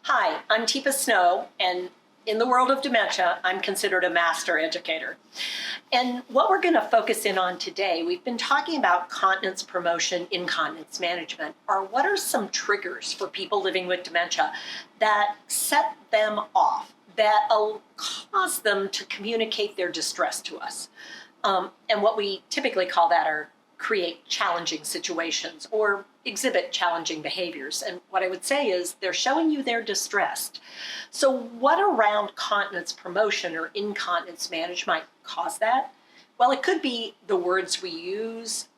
Hi, I'm Teepa Snow, and in the world of dementia, I'm considered a master educator. And what we're going to focus in on today, we've been talking about continence promotion, incontinence management, or what are some triggers for people living with dementia that set them off, that cause them to communicate their distress to us. And what we typically call that are create challenging situations or exhibit challenging behaviors. And what I would say is they're showing you they're distressed. So what around continence promotion or incontinence management might cause that? Well, it could be the words we use,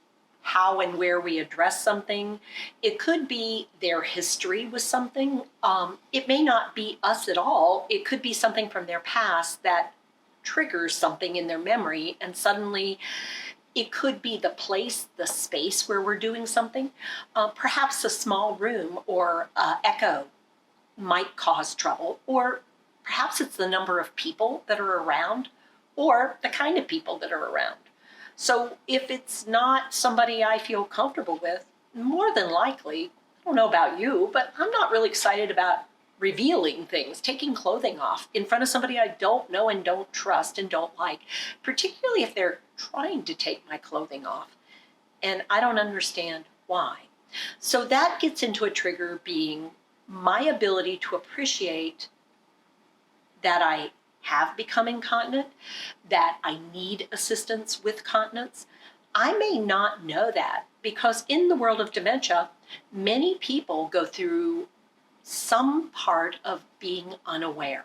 how and where we address something. It could be their history with something. It may not be us at all. It could be something from their past that triggers something in their memory, and suddenly it could be the place, the space where we're doing something. Perhaps a small room or echo might cause trouble, or perhaps it's the number of people that are around or the kind of people that are around. So if it's not somebody I feel comfortable with, more than likely, I don't know about you, but I'm not really excited about revealing things, taking clothing off in front of somebody I don't know and don't trust and don't like, particularly if they're trying to take my clothing off and I don't understand why. So that gets into a trigger being my ability to appreciate that I have become incontinent, that I need assistance with continence. I may not know that because in the world of dementia, many people go through some part of being unaware.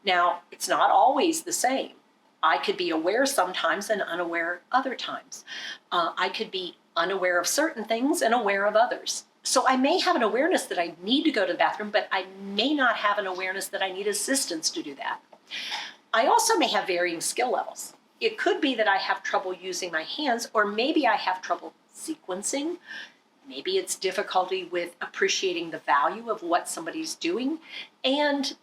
Now, it's not always the same. I could be aware sometimes and unaware other times. I could be unaware of certain things and aware of others. So I may have an awareness that I need to go to the bathroom, but I may not have an awareness that I need assistance to do that. I also may have varying skill levels. It could be that I have trouble using my hands, or maybe I have trouble sequencing. Maybe it's difficulty with appreciating the value of what somebody's doing. And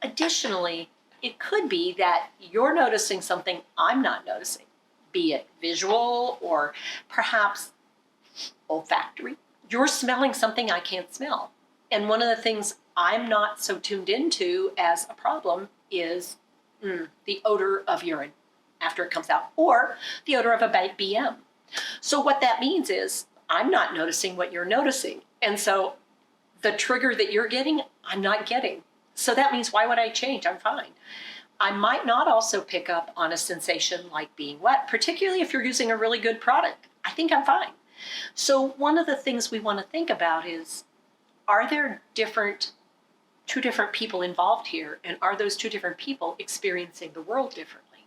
additionally, it could be that you're noticing something I'm not noticing, be it visual or perhaps olfactory. You're smelling something I can't smell. And one of the things I'm not so tuned into as a problem is the odor of urine after it comes out, or the odor of a BM. So what that means is I'm not noticing what you're noticing. And so the trigger that you're getting, I'm not getting. So that means why would I change? I'm fine. I might not also pick up on a sensation like being wet, particularly if you're using a really good product. I think I'm fine. So one of the things we want to think about is, are there two different people involved here? And are those two different people experiencing the world differently?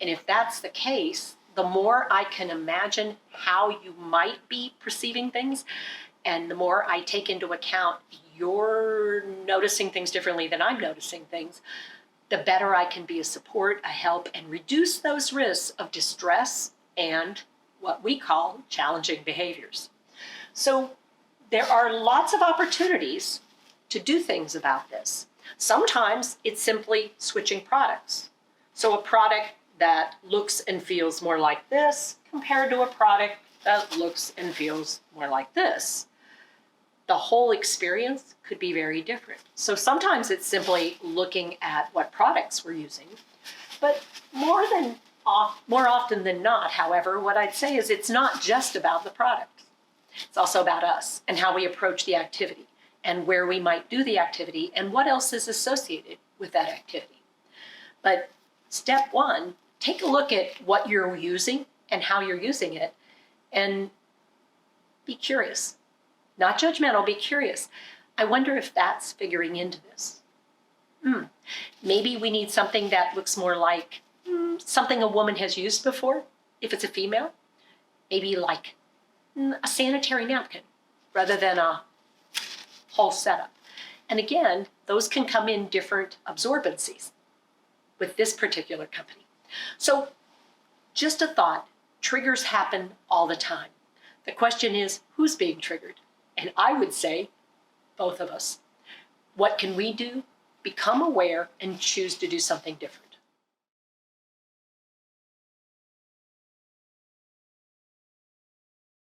And if that's the case, the more I can imagine how you might be perceiving things, and the more I take into account you're noticing things differently than I'm noticing things, the better I can be a support, a help, and reduce those risks of distress and what we call challenging behaviors. So there are lots of opportunities to do things about this. Sometimes it's simply switching products. So a product that looks and feels more like this compared to a product that looks and feels more like this. The whole experience could be very different. So sometimes it's simply looking at what products we're using, but more often than not, however, what I'd say is it's not just about the product. It's also about us and how we approach the activity and where we might do the activity and what else is associated with that activity. But step one, take a look at what you're using and how you're using it, and be curious. Not judgmental, be curious. I wonder if that's figuring into this. Maybe we need something that looks more like something a woman has used before, if it's a female. Maybe like a sanitary napkin rather than a whole setup. And again, those can come in different absorbencies with this particular company. So just a thought, triggers happen all the time. The question is, who's being triggered? And I would say both of us. What can we do? Become aware and choose to do something different.